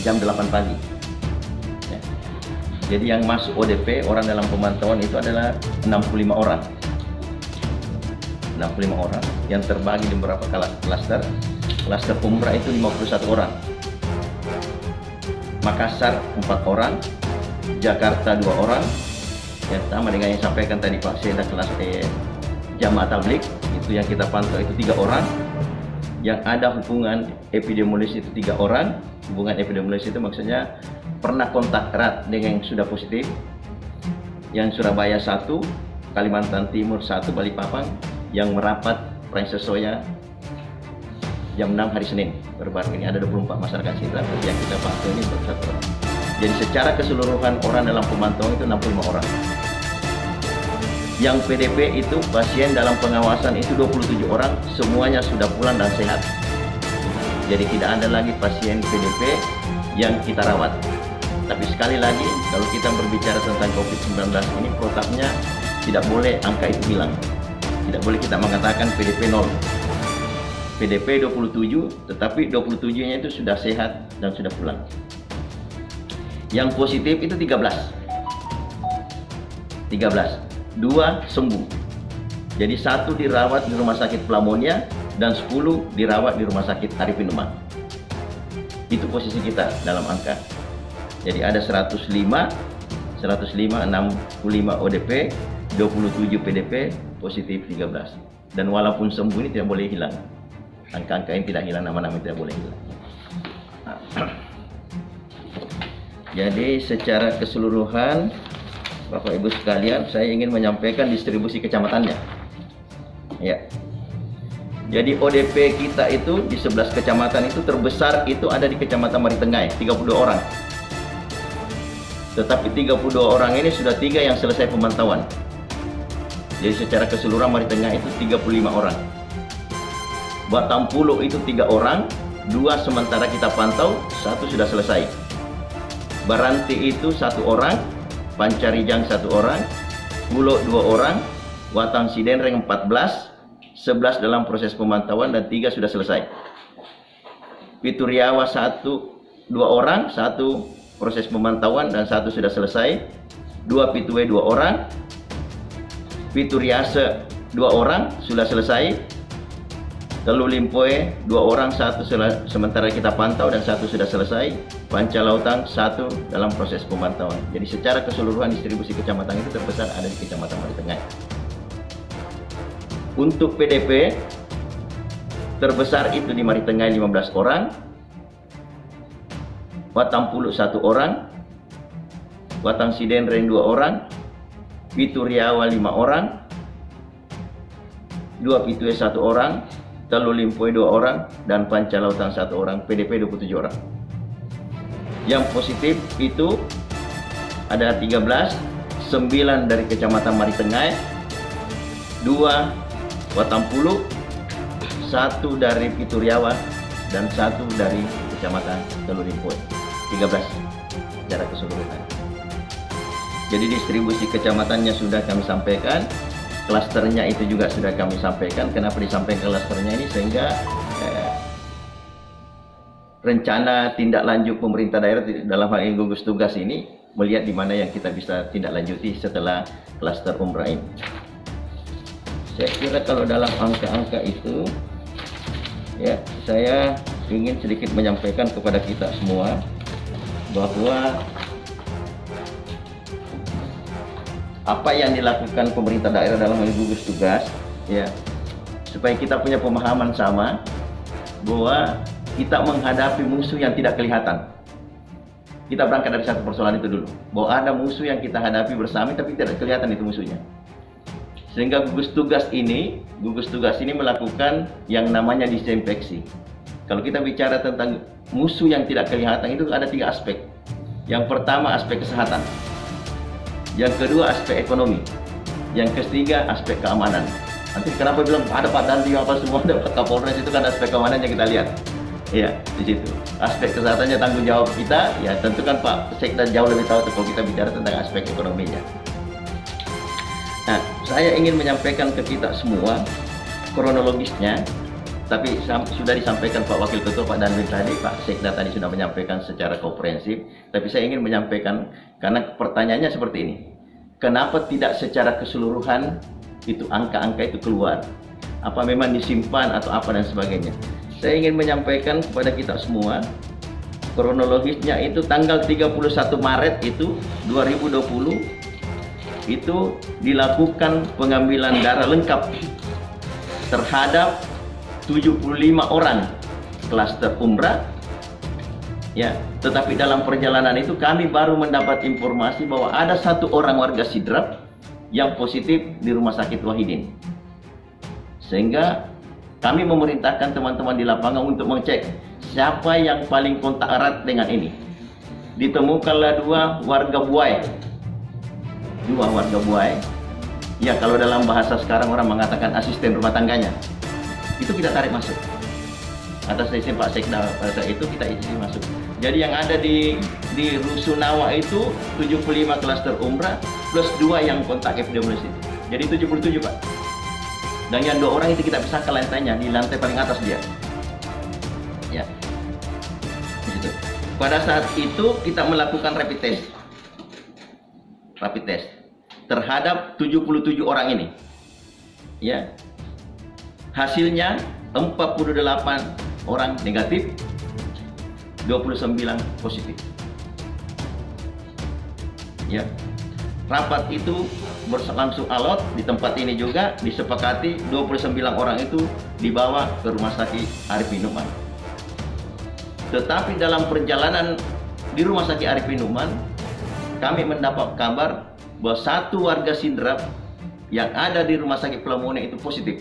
jam 8 pagi. Ya. Jadi yang masuk ODP, orang dalam pemantauan itu adalah 65 orang. 65 orang yang terbagi di beberapa klaster. Klaster umrah itu 51 orang. Makassar 4 orang, Jakarta 2 orang. Yang sama dengan yang sampaikan tadi Pak Seda, kelas Jamaah Tabligh itu yang kita pantau itu 3 orang. Yang ada hubungan epidemiologis itu 3 orang. Hubungan epidemiologis itu maksudnya pernah kontak erat dengan yang sudah positif. Yang Surabaya 1, Kalimantan Timur 1, Balikpapan. Yang merapat Prancesoya jam 6 hari Senin. Baru-baru ini ada 24 masyarakat sipil yang kita pantau ini 1 orang. Jadi secara keseluruhan orang dalam pemantauan itu 65 orang. Yang PDP itu pasien dalam pengawasan itu 27 orang, semuanya sudah pulang dan sehat. Jadi tidak ada lagi pasien PDP yang kita rawat. Tapi sekali lagi, kalau kita berbicara tentang COVID-19 ini, protapnya tidak boleh angka itu hilang. Tidak boleh kita mengatakan PDP 0. PDP 27, tetapi 27-nya itu sudah sehat dan sudah pulang. Yang positif itu 13. 2 sembuh. Jadi 1 dirawat di Rumah Sakit Pelamonia dan 10 dirawat di Rumah Sakit Arifin Umar. Itu posisi kita dalam angka. Jadi ada 105, 65 ODP, 27 PDP, positif 13. Dan walaupun sembuh ini tidak boleh hilang. Angka-angka ini tidak hilang, nama-nama tidak boleh hilang. Jadi secara keseluruhan, Bapak Ibu sekalian, saya ingin menyampaikan distribusi kecamatannya. Ya. Jadi ODP kita itu di 11 kecamatan itu terbesar itu ada di Kecamatan Maritengai, 32 orang. Tetapi 32 orang ini sudah 3 yang selesai pemantauan. Jadi secara keseluruhan Maritengai itu 35 orang. Batampulo itu 3 orang, 2 sementara kita pantau, 1 sudah selesai. Baranti itu 1 orang, Pancarijang 1 orang, Pulo 2 orang, Watang Sidenreng 14, 11 dalam proses pemantauan dan 3 sudah selesai. Pituriawa 2 orang, 1 proses pemantauan dan 1 sudah selesai. 2 Pitue 2 orang, Pituriase 2 orang sudah selesai. Telu Limpoe 2 orang, 1 sementara kita pantau dan 1 sudah selesai. Pancalautang 1 dalam proses pemantauan. Jadi secara keseluruhan distribusi kecamatan itu terbesar ada di Kecamatan Maritengai. Untuk PDP terbesar itu di Maritengai 15 orang, Batampulo 1 orang, Watang Sidenreng 2 orang, Pituriawa 5 orang, 2 Pitue 1 orang, Telu Limpoe 2 orang, dan Pancalautang 1 orang, PDP 27 orang. Yang positif itu ada 13, 9 dari Kecamatan Maritengai, 2 Batampulo, 1 dari Pituriawa, dan 1 dari Kecamatan Telu Limpoe. 13 secara keseluruhan. Jadi distribusi kecamatannya sudah kami sampaikan. Klasternya itu juga sudah kami sampaikan. Kenapa disampaikan klasternya ini? Sehingga rencana tindak lanjut pemerintah daerah dalam hal ini gugus tugas ini melihat di mana yang kita bisa tindak lanjuti setelah klaster umrah ini. Saya kira kalau dalam angka-angka itu, ya saya ingin sedikit menyampaikan kepada kita semua bahwa apa yang dilakukan pemerintah daerah dalam hal gugus tugas, ya, supaya kita punya pemahaman sama bahwa kita menghadapi musuh yang tidak kelihatan. Kita berangkat dari satu persoalan itu dulu, bahwa ada musuh yang kita hadapi bersama tapi tidak kelihatan itu musuhnya. Sehingga gugus tugas ini melakukan yang namanya disinfeksi. Kalau kita bicara tentang musuh yang tidak kelihatan itu ada 3 aspek. Yang pertama aspek kesehatan. Yang kedua aspek ekonomi. Yang ketiga aspek keamanan. Nanti kenapa bilang ada Pak Dandi apa semua ada Pak Kapolres, itu kan aspek keamanannya kita lihat. Iya, di situ. Aspek kesehatannya tanggung jawab kita, ya tentu kan Pak Sekda jauh lebih tahu kalau kita bicara tentang aspek ekonominya. Nah, saya ingin menyampaikan ke kita semua kronologisnya Tapi sudah disampaikan Pak Wakil Ketua Pak Danwin tadi, Pak Sekda tadi sudah menyampaikan secara komprehensif. Tapi saya ingin menyampaikan, karena pertanyaannya seperti ini. Kenapa tidak secara keseluruhan itu angka-angka itu keluar? Apa memang disimpan atau apa dan sebagainya? Saya ingin menyampaikan kepada kita semua, kronologisnya itu tanggal 31 Maret itu 2020 itu dilakukan pengambilan darah lengkap terhadap 75 orang klaster umrah, ya. Tetapi dalam perjalanan itu kami baru mendapat informasi bahwa ada 1 orang warga Sidrap yang positif di Rumah Sakit Wahidin. Sehingga kami memerintahkan teman-teman di lapangan untuk mengecek siapa yang paling kontak erat dengan ini. Ditemukanlah 2 warga Buai. 2 warga Buai. Ya, kalau dalam bahasa sekarang orang mengatakan asisten rumah tangganya. Itu kita tarik masuk. Atas izin Pak Sekda pada saat itu kita izin masuk. Jadi yang ada di Rusunawa itu 75 klaster umrah plus 2 yang kontak epidemiologis. Jadi 77, Pak. Dan yang 2 orang itu kita pisahkan lantainya di lantai paling atas dia. Ya. Di situ. Pada saat itu kita melakukan rapid test. Rapid test terhadap 77 orang ini. Ya. Hasilnya 48 orang negatif, 29 positif. Ya. Rapat itu berlangsung alot di tempat ini juga, disepakati 29 orang itu dibawa ke Rumah Sakit Arifin Numan. Tetapi dalam perjalanan di Rumah Sakit Arifin Numan, kami mendapat kabar bahwa 1 warga Sidrap yang ada di Rumah Sakit Pelamone itu positif.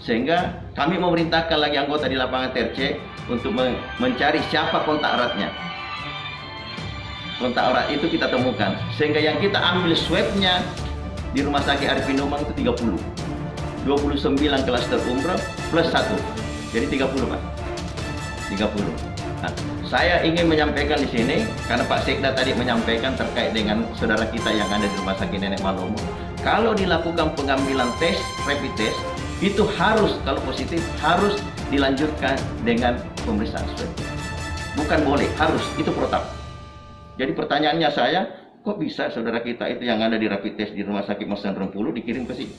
Sehingga kami memerintahkan lagi anggota di lapangan TRC untuk mencari siapa kontak eratnya. Kontak erat itu kita temukan. Sehingga yang kita ambil swabnya di Rumah Sakit Arifin Numan itu 30. 29 klaster umrah plus 1. Jadi 30, Pak. 30. Nah, saya ingin menyampaikan di sini karena Pak Sekda tadi menyampaikan terkait dengan saudara kita yang ada di Rumah Sakit Nenek Malomo. Kalau dilakukan pengambilan tes, rapid test, itu harus, kalau positif, harus dilanjutkan dengan pemeriksaan swab. Bukan boleh, harus, itu protap. Jadi pertanyaannya saya, kok bisa saudara kita itu yang ada di rapid test di Rumah Sakit Mas Rempulu dikirim ke sini?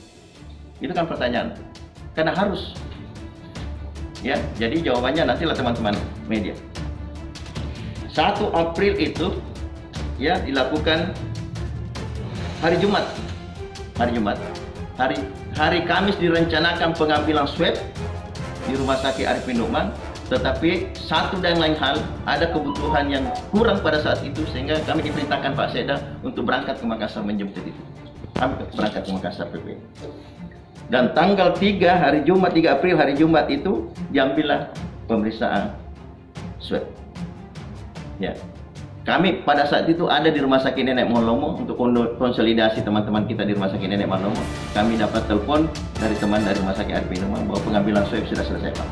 Itu kan pertanyaan. Karena harus. Ya, jadi jawabannya nantilah teman-teman media. 1 April itu ya dilakukan hari Jumat. Hari Kamis direncanakan pengambilan swab di Rumah Sakit Arifin Numan, tetapi satu dan lain hal ada kebutuhan yang kurang pada saat itu sehingga kami diperintahkan Pak Sekda untuk berangkat ke Makassar menjemput itu. Kami berangkat ke Makassar PP. Dan tanggal 3 hari Jumat 3 April hari Jumat itu diambillah pemeriksaan swab. Ya. Kami pada saat itu ada di Rumah Sakit Nenek Malomo untuk konsolidasi teman-teman kita di Rumah Sakit Nenek Malomo. Kami dapat telepon dari teman dari Rumah Sakit Arifin Numan bahwa pengambilan swab sudah selesai, Pak.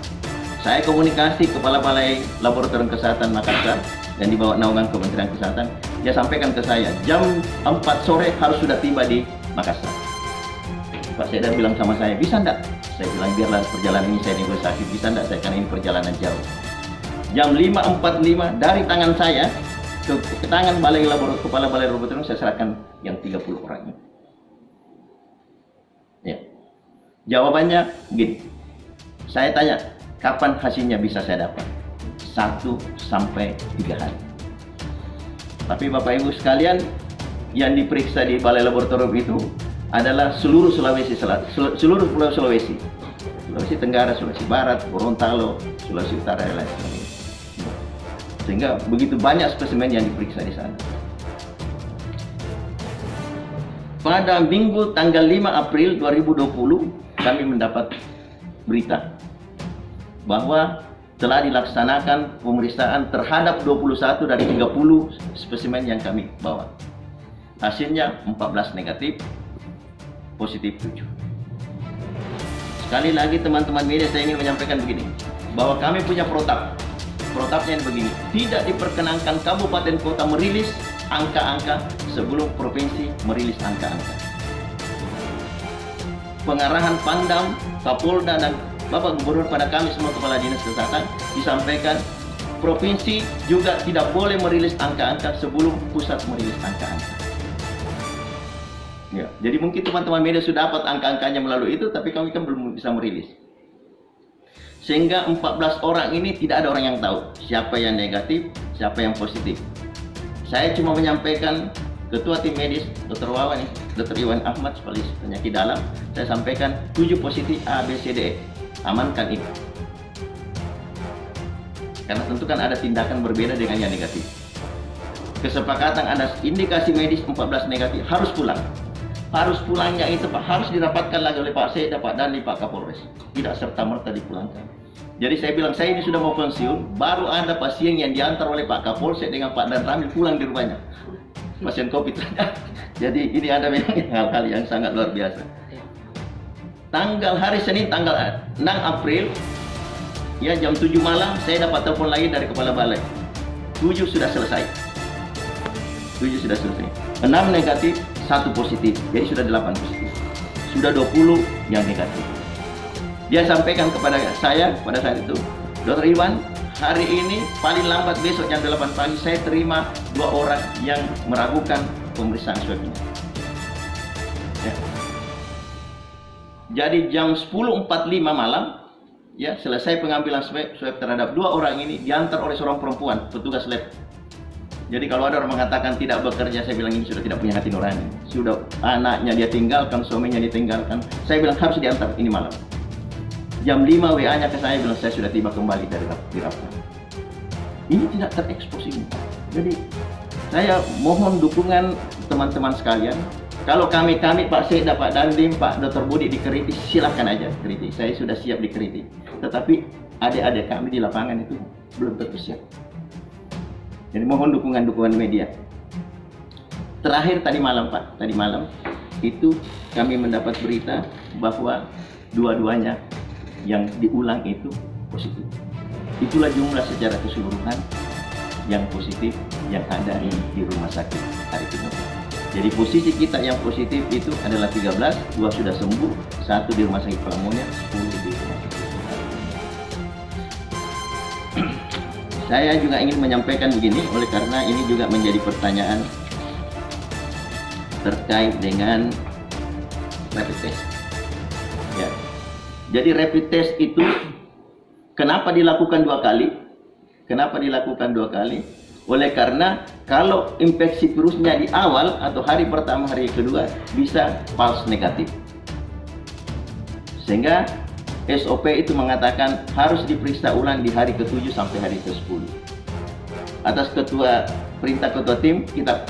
Saya komunikasi Kepala Balai Laboratorium Kesehatan Makassar yang di bawah naungan Kementerian Kesehatan. Dia sampaikan ke saya jam 4 sore harus sudah tiba di Makassar. Pak Sekda bilang sama saya, bisa enggak? Saya bilang biarlah perjalanan ini saya negosiasi, bisa enggak? Saya karena ini perjalanan jauh. Jam 5.45 dari tangan saya ke tangan Kepala Balai Laboratorium saya serahkan yang 30 orang ini. Ya. Jawabannya begini. Saya tanya, kapan hasilnya bisa saya dapat? 1 sampai 3 hari. Tapi Bapak Ibu sekalian, yang diperiksa di Balai Laboratorium itu adalah seluruh Sulawesi Selatan, seluruh Pulau Sulawesi. Sulawesi Tenggara, Sulawesi Barat, Gorontalo, Sulawesi Utara dan lain sebagainya. Sehingga begitu banyak spesimen yang diperiksa di sana. Pada Minggu tanggal 5 April 2020 kami mendapat berita bahwa telah dilaksanakan pemeriksaan terhadap 21 dari 30 spesimen yang kami bawa. Hasilnya 14 negatif, positif 7. Sekali lagi teman-teman media, saya ingin menyampaikan begini, bahwa kami punya protap. Protapnya begini, tidak diperkenankan kabupaten kota merilis angka-angka sebelum provinsi merilis angka-angka. pengarahan Pangdam, Kapolda dan Bapak Gubernur pada kami semua kepala dinas kesehatan disampaikan provinsi juga tidak boleh merilis angka-angka sebelum pusat merilis angka-angka. Ya, jadi mungkin teman-teman media sudah dapat angka-angkanya melalui itu, tapi kami kan belum bisa merilis. Sehingga 14 orang ini tidak ada orang yang tahu siapa yang negatif, siapa yang positif. Saya cuma menyampaikan Ketua Tim Medis, Dr. Wawan, Dr. Iwan Ahmad, spesialis penyakit dalam, saya sampaikan 7 positif A, B, C, D, E. Amankan ini. Karena tentu kan ada tindakan berbeda dengan yang negatif. Kesepakatan ada indikasi medis 14 negatif, harus pulang. Harus pulangnya itu Pak, harus dirapatkan lagi oleh Pak Sekda, Pak Dandim, Pak Kapolres. Tidak serta-merta dipulangkan. Jadi saya bilang, saya ini sudah mau pensiun, baru ada pasien yang diantar oleh Pak Kapolsek dengan Pak Dan Ramil pulang di rumahnya. Pasien COVID. Jadi ini ada memang hal-hal yang sangat luar biasa. Tanggal hari Senin, tanggal 6 April, ya jam 7 malam, saya dapat telepon lagi dari Kepala Balai. 7 sudah selesai. 7 sudah selesai. 6 negatif, 1 positif. Jadi sudah 8 positif. Sudah 20 yang negatif. Dia sampaikan kepada saya pada saat itu, Dr. Iwan, hari ini paling lambat besok jam 8 pagi saya terima 2 orang yang meragukan pemeriksaan swabnya. Ya. Jadi jam 10.45 malam, ya selesai pengambilan swab terhadap 2 orang ini diantar oleh seorang perempuan, petugas lab. Jadi kalau ada orang mengatakan tidak bekerja, saya bilang ini sudah tidak punya hati nurani. Sudah anaknya dia tinggalkan, suaminya ditinggalkan. Saya bilang harus diantar ini malam. Jam 5 WA-nya ke saya bilang saya sudah tiba kembali dari Rapta. Ini tidak terekspos ini. Jadi saya mohon dukungan teman-teman sekalian. Kalau kami Pak Sekda, Pak Dandim, Pak Dr. Budi dikritik, silahkan aja kritik. Saya sudah siap dikritik. Tetapi adik-adik kami di lapangan itu belum tentu siap. Jadi mohon dukungan media. Terakhir tadi malam Pak, tadi malam itu kami mendapat berita bahwa dua-duanya yang diulang itu positif. Itulah jumlah secara keseluruhan yang positif yang ada di rumah sakit Arifin Nurul. Jadi posisi kita yang positif itu adalah 13, 2 sudah sembuh, 1 di rumah sakit Pelamonnya, 10 di rumah sakit. Saya juga ingin menyampaikan begini, oleh karena ini juga menjadi pertanyaan terkait dengan rapid test. Ya. Jadi rapid test itu kenapa dilakukan 2 kali? Kenapa dilakukan 2 kali? Oleh karena kalau infeksi virusnya di awal atau hari pertama, hari kedua bisa false negatif. Sehingga SOP itu mengatakan harus diperiksa ulang di hari ke-7 sampai hari ke-10. Atas perintah ketua tim, kita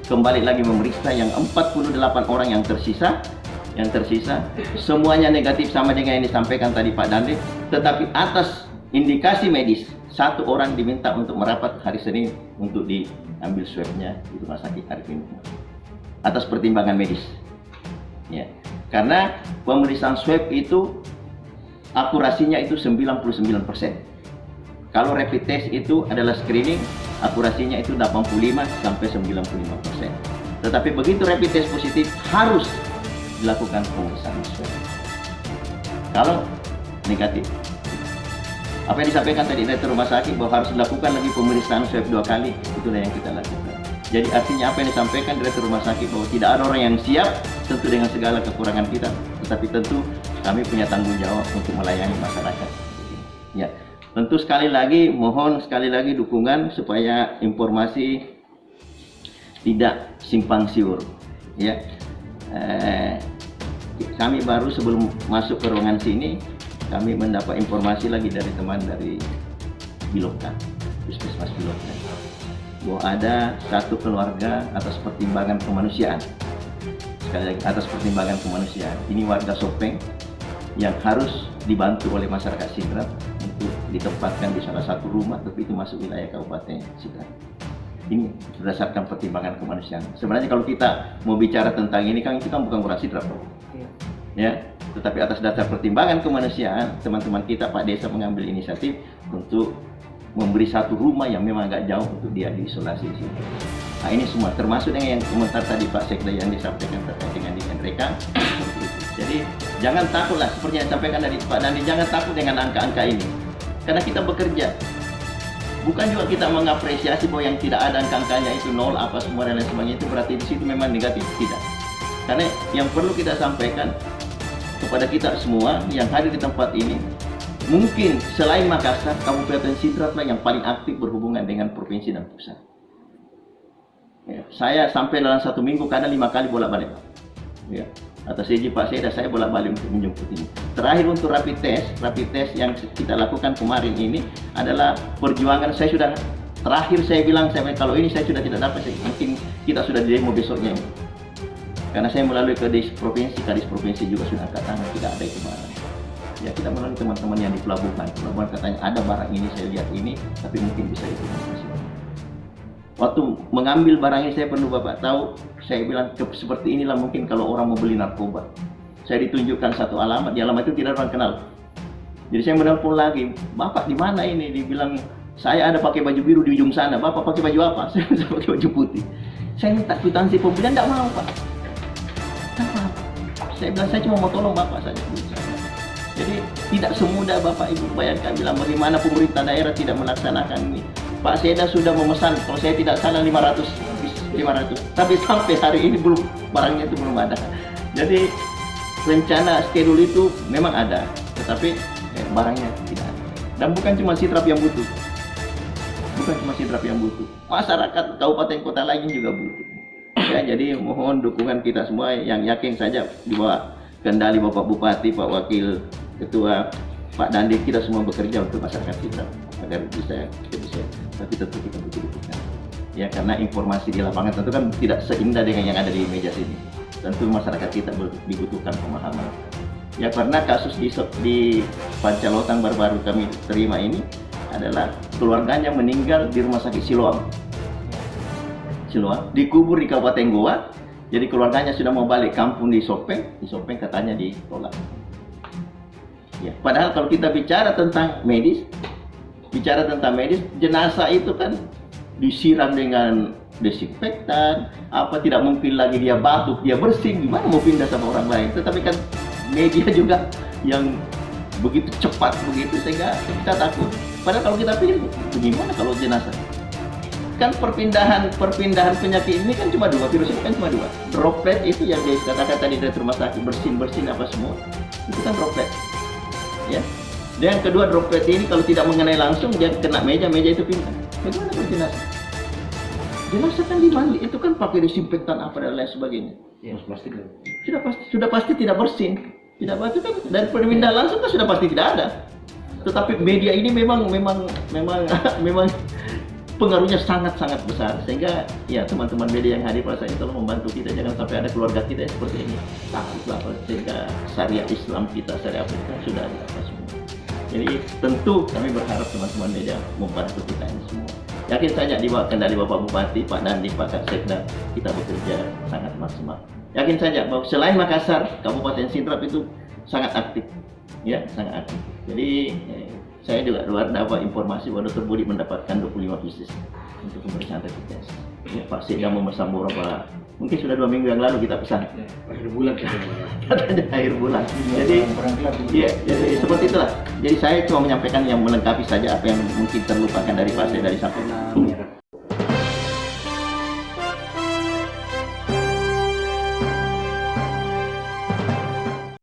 kembali lagi memeriksa yang 48 orang yang tersisa. Semuanya negatif sama dengan yang disampaikan tadi Pak Dandim, tetapi atas indikasi medis 1 orang diminta untuk merapat hari Senin untuk diambil swabnya di rumah sakit Arifin Nurul atas pertimbangan medis. Ya, karena pemeriksaan swab itu akurasinya itu 99%. Kalau rapid test itu adalah screening, akurasinya itu 85 sampai 95%. Tetapi begitu rapid test positif harus dilakukan pemeriksaan swab. Kalau negatif, apa yang disampaikan tadi dari rumah sakit bahwa harus dilakukan lagi pemeriksaan swab 2 kali, itulah yang kita lakukan. Jadi artinya apa yang disampaikan dari rumah sakit bahwa tidak ada orang yang siap, tentu dengan segala kekurangan kita, tetapi tentu kami punya tanggung jawab untuk melayani masyarakat. Ya, tentu sekali lagi mohon sekali lagi dukungan supaya informasi tidak simpang siur. Ya, kami baru sebelum masuk ke ruangan sini, kami mendapat informasi lagi dari teman dari Biloka, Puskesmas Biloka, bahwa ada 1 keluarga atas pertimbangan kemanusiaan. Sekali lagi, atas pertimbangan kemanusiaan. Ini warga Sopeng yang harus dibantu oleh masyarakat Sidrap untuk ditempatkan di salah satu rumah, tapi itu masuk wilayah Kabupaten Sidrap. Ini berdasarkan pertimbangan kemanusiaan. Sebenarnya kalau kita mau bicara tentang ini kan itu kan bukan kurang Sidrap, ya. Tetapi atas dasar pertimbangan kemanusiaan, teman-teman kita Pak Desa mengambil inisiatif untuk memberi 1 rumah yang memang agak jauh untuk dia diisolasi di sini. Nah ini semua termasuk dengan yang komentar tadi Pak Sekda yang disampaikan terkait dengan mereka. Jadi Jangan takutlah, seperti yang disampaikan dari Pak Dandi, jangan takut dengan angka-angka ini. Karena kita bekerja. Bukan juga kita mengapresiasi bahwa yang tidak ada angka-angkanya itu nol, apa semua dan lain sebagainya, itu berarti di situ memang negatif. Tidak. Karena yang perlu kita sampaikan kepada kita semua yang hadir di tempat ini, mungkin selain Makassar, Kabupaten Sidrap lah yang paling aktif berhubungan dengan provinsi dan pusat. Ya, saya sampai dalam 1 minggu kadang 5 kali bolak-balik. Ya. Atas izin Pak Seda, saya bolak-balik untuk menjemput ini. Terakhir untuk rapid test yang kita lakukan kemarin ini adalah perjuangan. Saya sudah terakhir saya bilang kalau ini saya sudah tidak dapat, mungkin kita sudah di demo besoknya ini. Karena saya melalui kadis provinsi juga sudah angkat tangan, tidak ada itu barang. Ya kita melalui teman-teman yang di pelabuhan katanya ada barang ini, saya lihat ini, tapi mungkin bisa itu. Waktu mengambil barang ini, saya perlu Bapak tahu, saya bilang seperti inilah mungkin kalau orang mau beli narkoba. Saya ditunjukkan satu alamat, di alamat itu tidak orang kenal. Jadi saya menelpon lagi, Bapak di mana ini? Dibilang, saya ada pakai baju biru di ujung sana. Bapak pakai baju apa? Saya pakai baju putih. Saya minta kwitansi pembelian, tidak mau Pak. Kenapa? Saya bilang, saya cuma mau tolong Bapak saja. Jadi tidak semudah Bapak Ibu bayangkan, bilang bagaimana pemerintah daerah tidak melaksanakan ini. Pak Seda sudah memesan, kalau saya tidak salah 500. Tapi sampai hari ini belum, barangnya itu belum ada. Jadi rencana schedule itu memang ada, tetapi barangnya tidak ada. Dan bukan cuma Sidrap yang butuh. Masyarakat kabupaten kota lain juga butuh. Ya, jadi mohon dukungan kita semua, yang yakin saja di bawah kendali Bapak Bupati, Pak Wakil Ketua, Pak Dandi, kita semua bekerja untuk masyarakat kita agar bisa, tapi tentu kita butuh dukungan. Ya, karena informasi di lapangan tentu kan tidak seindah dengan yang ada di meja sini. Tentu masyarakat kita dibutuhkan pemahaman. Ya, karena kasus di Pancalotan baru-baru kami terima ini adalah keluarganya meninggal di rumah sakit Siloam, dikubur di Kabupaten Goa. Jadi keluarganya sudah mau balik kampung di Sopeng katanya ditolak. Ya, padahal kalau kita bicara tentang medis, jenazah itu kan disiram dengan desinfektan, tidak mungkin lagi dia batuk, dia bersin, gimana mau pindah sama orang lain. Tetapi kan media juga yang begitu cepat begitu sehingga kita takut. Padahal kalau kita pikir, gimana kalau jenazah? Kan perpindahan penyakit ini kan cuma 2, virus ini kan cuma 2. Droplet itu yang dikatakan tadi dari rumah sakit, bersin apa semua, itu kan droplet. Ya. Dan yang kedua, droplet ini kalau tidak mengenai langsung dia kena meja itu pindah. Bagaimana kalau jenazah? Jenazah kan dimandi, itu kan pakai desinfektan apa dan lain sebagainya. Ya, plastik. Sudah pasti tidak bersin. Tidak pasti kan dari perpindahan langsung kan sudah pasti tidak ada. Tetapi media ini memang pengaruhnya sangat-sangat besar, sehingga ya teman-teman media yang hadir pada saat itu tolong membantu kita, jangan sampai ada keluarga kita yang seperti ini takutlah, sehingga syariat Islam kita, syariat kita sudah ada apa semua. Jadi tentu kami berharap teman-teman media membantu kita ini semua. Yakin saja di bawah kendali Bapak Bupati, Pak Dandi, Pak Kapsekda, kita bekerja sangat maksimal. Yakin saja bahwa selain Makassar, Kabupaten Sidrap itu sangat aktif, ya sangat aktif. Jadi saya juga dapat informasi bahwa Dr. Budi mendapatkan 25 pieces untuk pemeriksaan rapid test. Ya, Pak Seda memesan beberapa, mungkin sudah 2 minggu yang lalu kita pesan. Akhir bulan Katanya akhir bulan. Jadi seperti itulah. Jadi saya cuma menyampaikan yang melengkapi saja apa yang mungkin terlupakan dari Pak Seda dari sampaikan.